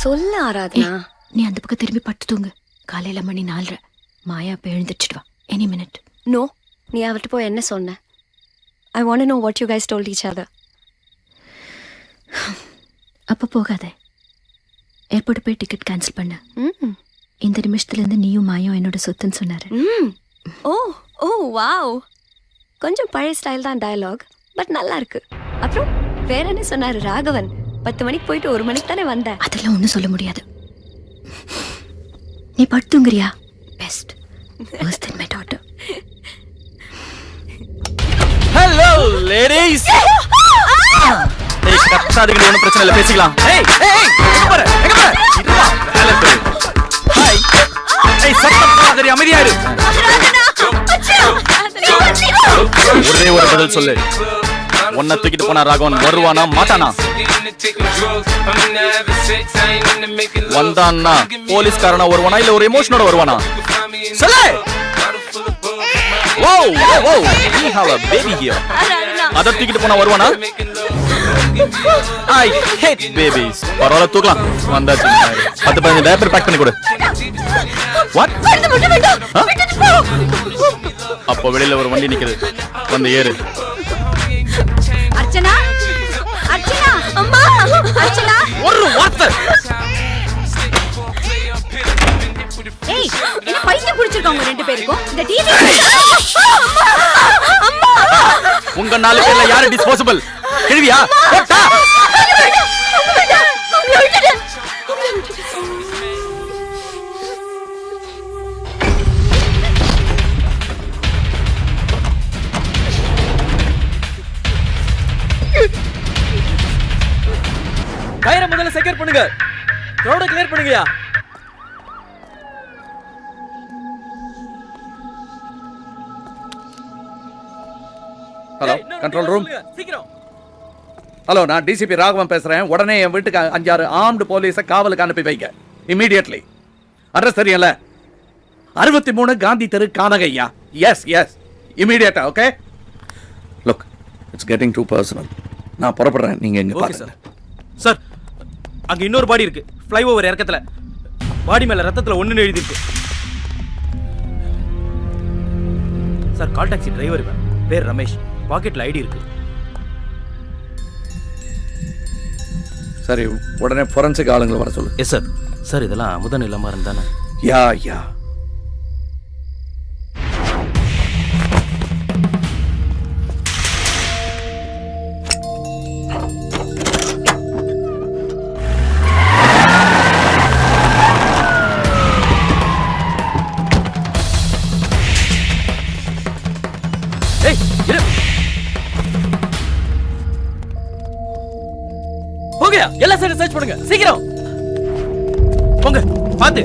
சொல்ல ஆராதனா. நீ அந்த பக்கம் திரும்பி பட்டு தூங்கு. காலையில மணி 4:30. மாயா இப்ப எழுந்திரிச்சிடுவா. Any minute. நோ, நீ அவர்கிட்ட போய் என்ன சொன்ன? I want to know what you guys told each other. அப்ப போகாத. ஏர்போர்ட் போய் டிக்கெட் கேன்சல் பண்ண. ம். இந்த நிமிஷத்துல இருந்து நீயும் மாயும் என்னோட சொத்துன்னு சொன்னாரு. ஓ ஓ வாவ். கொஞ்சம் பழைய ஸ்டைல் தான் டயலாக், பட் நல்லா இருக்கு. அப்புறம் வேற என்ன சொன்னாரு ராகவன்? 10 மணிக்கு போயிட்டு 1 மணிக்கு தானே வந்த. அதெல்லாம் ஒன்றும் சொல்ல முடியாது. நீ பட்டு தூங்குறியா? Best. worse than my daughter. Hello ladies. ஏய் கத்தாதீங்க, ஒண்ணும் பிரச்சனை இல்ல, பேசிக்கலாம். ஏய் ஏய் எங்க போற இதுவா வேலை பேரு. ஹாய். ஏய் சத்தம் போடாதே, அமைதியா இரு. ஒரே ஒரு பதில் சொல்லு. ஒன்ன தூக்கிட்டு போனா ராகவன் வருவானா மாட்டானா? வந்தான்னா போலீஸ்காரனா வருவானா இல்ல ஒரு எமோஷனோட வருவானா? சொல்லு. Whoa, whoa, whoa. We have a baby here. அத தூக்கிட்டு போனா வருவானா? I hate babies. பரவாயில்ல தூக்கலாம். வந்தாச்சு. 10-15 டயப்பர் பேக் பண்ணி கொடு. What? அப்போ வெளியில ஒரு வண்டி நிக்குது. வந்து ஏறு. அர்ச்சனா, அர்ச்சனா, அம்மா, அர்ச்சனா. ஒரு வார்த்தை. ஏய், என்ன பைத்தியம் பிடிச்சிருக்கா உங்க ரெண்டு பேருக்கும்? இந்த டிவி. அம்மா. உங்க 4 பேர்ல யாரு டிஸ்போசபிள்? கேள்வியா? போடா. கயிறை முதல்ல செக்யூர் பண்ணுங்க. ரோட கிளியர் பண்ணுங்கயா. Hello, control room. சீக்கிரம். ஹலோ, நான் டிசிபி ராகவன் பேசுறேன். உடனே என் வீட்டுக்கு 5-6 ஆர்ம்டு போலீஸை காவலுக்கு அனுப்பி வைங்க இமீடியட்லி. அட்ரஸ் தெரியல? 63 காந்தி தெரு, கானகையா. எஸ் எஸ், இமீடியட்டா. Okay. Look, it's getting too personal. நான் புறப்படுறேன், நீங்க எங்க பாருங்க. சார், அங்க இன்னொரு பாடி இருக்கு. ஃப்ளைஓவர் இறக்கத்துல. பாடி மேல ரத்தத்துல ஒண்ணுன்னு எழுதி இருக்கு. சார், கால் டாக்ஸி டிரைவர் பேர் ரமேஷ். பாக்கெட்ல ஐடி இருக்கு. சரி, உடனே ஃபோரன்சிக் ஆளுங்களை வர சொல்லு. Yes sir. சார், இதெல்லாம் அமுதன் இல்லாம இருந்தானே. யா யா. ஏய், இரு. போங்க, எல்லா சைடும் சர்ச் பண்ணுங்க. சீக்கிரம் போங்க, பாத்து.